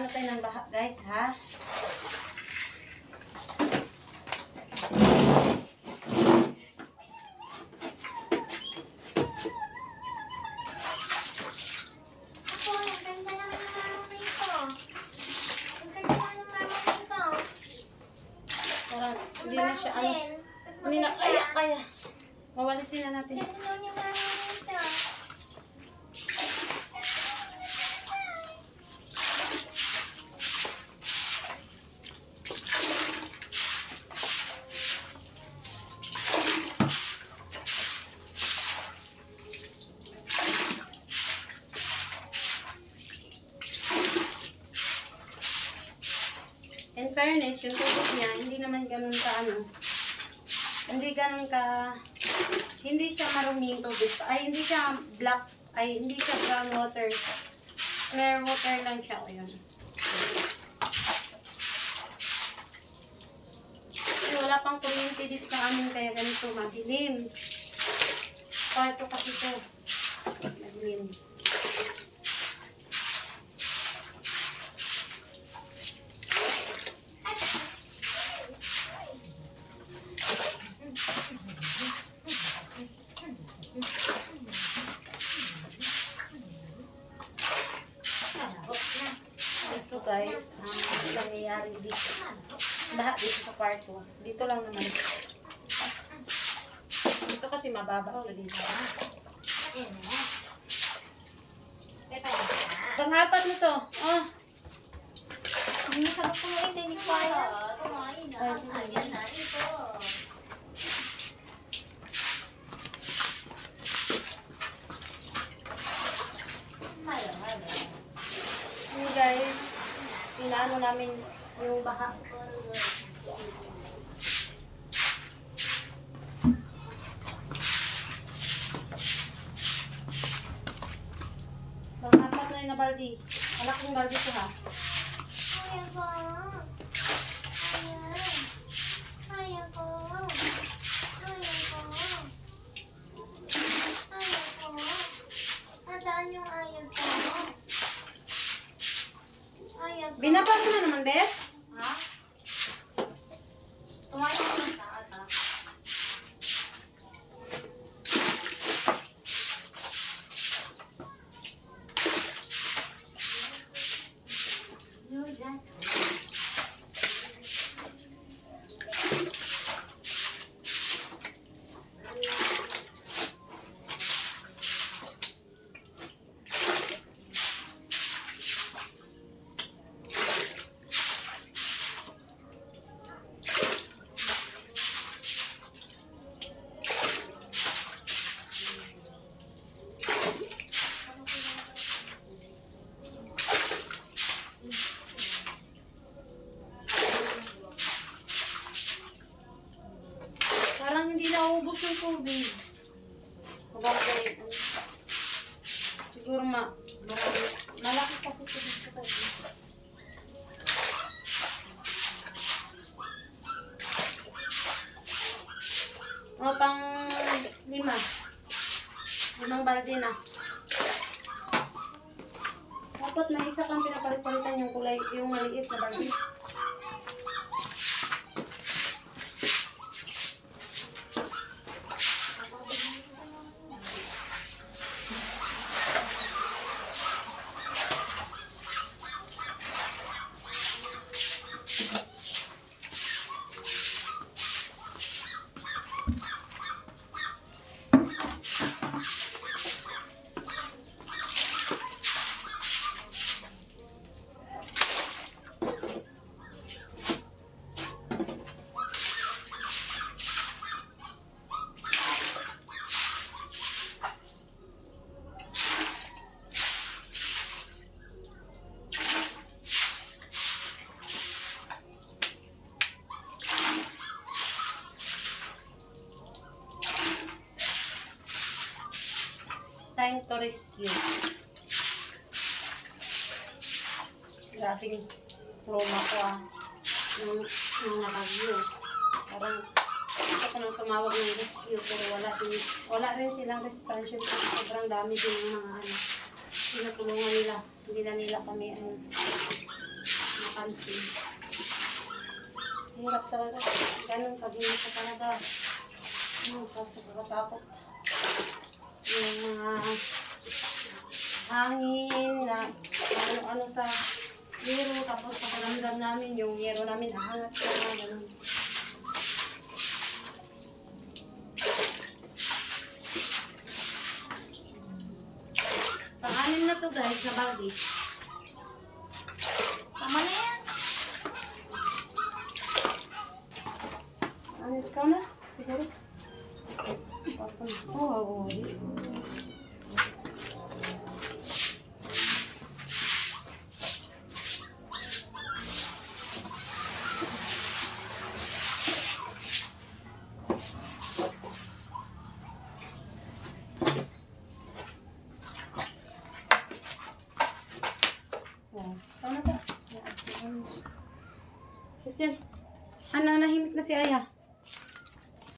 Mag-ano tayo ng baha, guys, ha? Parang hindi na siya, ano, hindi na kaya. Mawalisin na natin. In fairness, yung tubig niya, hindi naman ganun ka, ano, hindi ganun ka, hindi siya maruming tubig. Ay, hindi siya black, ay, hindi siya brown water. Clear water lang siya. Ayun. Wala pang kuryente dito sa amin, kaya ganito, madilim. Kwarto kasi ito. Madilim. Ito guys, ang nangyayari dito. Baha dito sa kwarto. Dito lang naman. Dito kasi mababa ko dito. Pang-apat na to. Oh. Hindi sa gusto mo hindi ko kaya. Kumain na. Ayan na ito. Hey guys, inaano namin yung baha. Pang-apat na yun na baldi. Malaking baldi ito ha. Ayan ko. Ayan. Ayan ko. Ayan ko. Ayan ko. Nasaan yung ayan ko? Ayan ko. Binaba mo na naman, Beth? Ha? Tumayo ko ng taat ha? Parang hindi naubos yung tubig. Bagay, siguro malaki kasi tubig sa tabi. O, pang 5. 5 balde na. Dapat may isa kang pinapalit-palitan yung kulay, yung maliit na balde. Time to rescue. Grating promo ko nung nakagyo. Parang ito ko nang tumawag ng rescue pero wala rin silang response. Sobrang dami din ng mga tinutulungan nila. Hindi na nila kami napansin. Hirap talaga. Ganun pag hindi ka talaga. Kasi nakakatakot. Yung mga hangin na ano-ano sa yero. Tapos pakiramdam namin yung yero namin ahangat ka na ganun. Pang-anim na to guys na bagay. Tama na yan. Ano ikaw na? Siguro. Oo. Ikaw na ba? Christian, nahimik na si Aya.